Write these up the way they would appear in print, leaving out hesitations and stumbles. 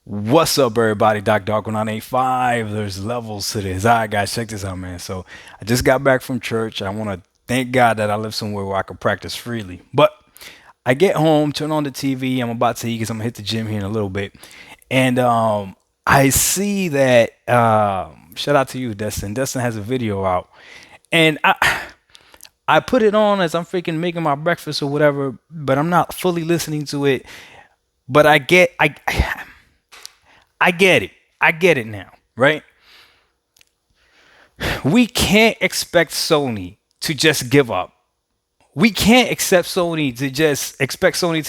What's up, everybody? Doc Dog 1985. There's levels to this. All right, guys, check this out, man. So I just got back from church. I want to thank God that I live somewhere where I can practice freely. But I get home, turn on the TV. I'm about to eat because I'm gonna hit the gym here in a little bit, and I see that. Shout out to you, Destin. Destin has a video out, and I put it on as I'm freaking making my breakfast or whatever, but I'm not fully listening to it. But I get it. I get it now, right? We can't expect Sony to just give up. We can't expect Sony to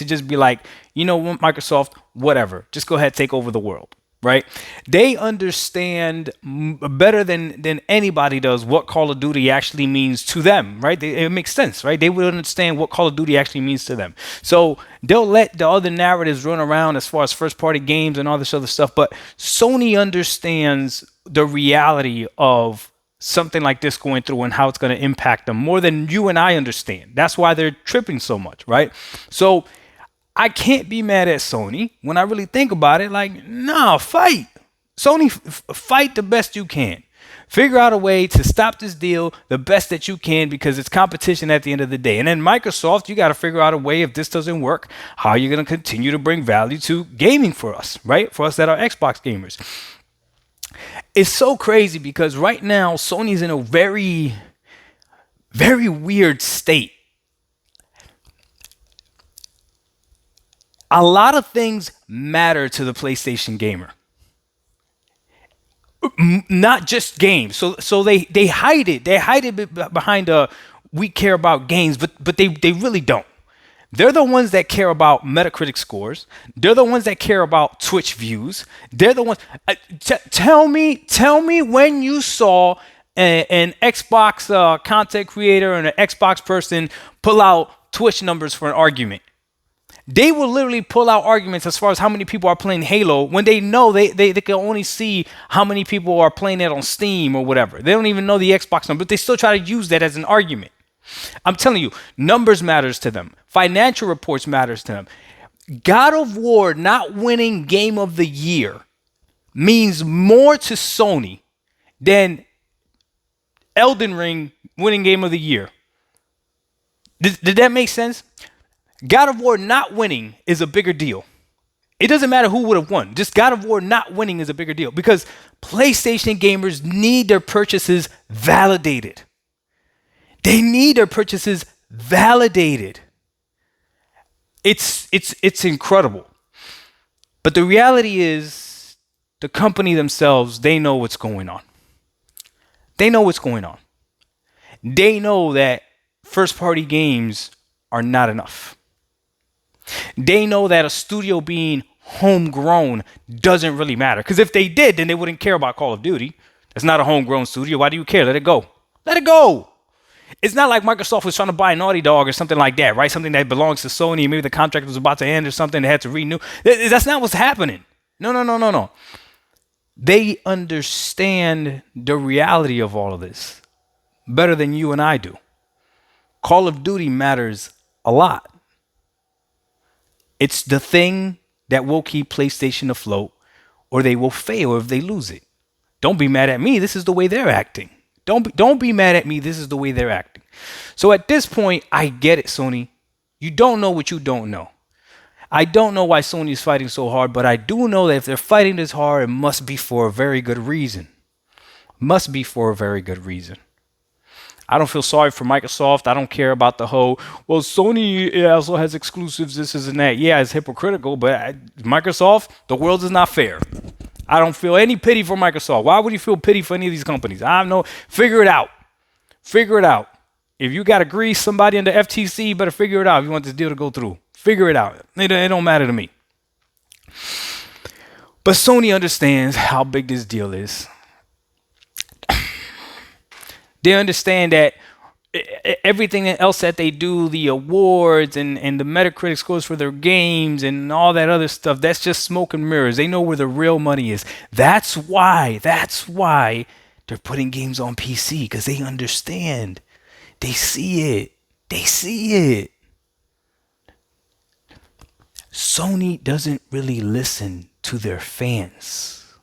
just be like, you know what, Microsoft, whatever. Just go ahead, take over the world, right? They understand better than anybody does what Call of Duty actually means to them, right? It makes sense, right? They would understand what Call of Duty actually means to them. So they'll let the other narratives run around as far as first party games and all this other stuff, but Sony understands the reality of something like this going through and how it's going to impact them more than you and I understand. That's why they're tripping so much, right? So I can't be mad at Sony when I really think about it. Like, nah, fight. Sony, fight the best you can. Figure out a way to stop this deal the best that you can because it's competition at the end of the day. And then Microsoft, you got to figure out a way if this doesn't work, how you're going to continue to bring value to gaming for us, right? For us that are Xbox gamers. It's so crazy because right now Sony's in a very, very weird state. A lot of things matter to the PlayStation gamer, not just games. So they hide it. They hide it behind we care about games, but they really don't. They're the ones that care about Metacritic scores. They're the ones that care about Twitch views. They're the ones. Tell me when you saw an Xbox content creator and an Xbox person pull out Twitch numbers for an argument. They will literally pull out arguments as far as how many people are playing Halo when they know they can only see how many people are playing it on Steam or whatever. They don't even know the Xbox number, but they still try to use that as an argument. I'm telling you, numbers matters to them. Financial reports matters to them. God of War not winning Game of the Year means more to Sony than Elden Ring winning Game of the Year. Did that make sense? God of War not winning is a bigger deal. It doesn't matter who would have won. Just God of War not winning is a bigger deal because PlayStation gamers need their purchases validated. They need their purchases validated. It's incredible. But the reality is the company themselves, they know what's going on. They know what's going on. They know that first party games are not enough. They know that a studio being homegrown doesn't really matter. Because if they did, then they wouldn't care about Call of Duty. It's not a homegrown studio. Why do you care? Let it go. Let it go. It's not like Microsoft was trying to buy Naughty Dog or something like that, right? Something that belongs to Sony. Maybe the contract was about to end or something. They had to renew. That's not what's happening. No. They understand the reality of all of this better than you and I do. Call of Duty matters a lot. It's the thing that will keep PlayStation afloat, or they will fail if they lose it. Don't be mad at me. This is the way they're acting. Don't be mad at me. This is the way they're acting. So at this point, I get it, Sony. You don't know what you don't know. I don't know why Sony is fighting so hard, but I do know that if they're fighting this hard, it must be for a very good reason. Must be for a very good reason. I don't feel sorry for Microsoft. I don't care about the whole, well, Sony also has exclusives, this, and that. Yeah, it's hypocritical, but Microsoft, the world is not fair. I don't feel any pity for Microsoft. Why would you feel pity for any of these companies? I don't know. Figure it out. Figure it out. If you got to grease somebody in the FTC, you better figure it out if you want this deal to go through. Figure it out. It don't matter to me. But Sony understands how big this deal is. They understand that everything else that they do, the awards and the Metacritic scores for their games and all that other stuff, that's just smoke and mirrors. They know where the real money is. That's why they're putting games on PC, because they understand. They see it. Sony doesn't really listen to their fans.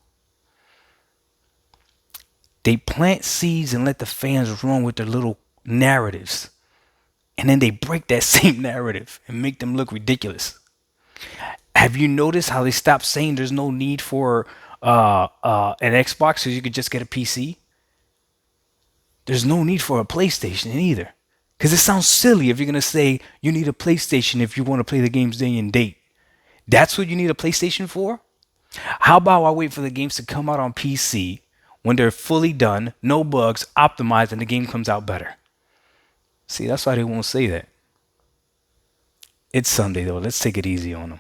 They plant seeds and let the fans run with their little narratives. And then they break that same narrative and make them look ridiculous. Have you noticed how they stopped saying there's no need for an Xbox so you could just get a PC? There's no need for a PlayStation either. Because it sounds silly if you're going to say you need a PlayStation if you want to play the games day and date. That's what you need a PlayStation for? How about I wait for the games to come out on PC when they're fully done, no bugs, optimized, and the game comes out better? See, that's why they won't say that. It's Sunday, though. Let's take it easy on them.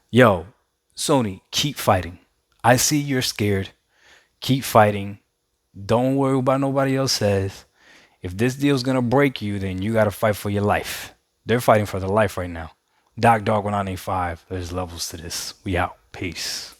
Yo, Sony, keep fighting. I see you're scared. Keep fighting. Don't worry about nobody else says. If this deal's gonna break you, then you gotta fight for your life. They're fighting for their life right now. Doc Dog 1985. There's levels to this. We out. Peace.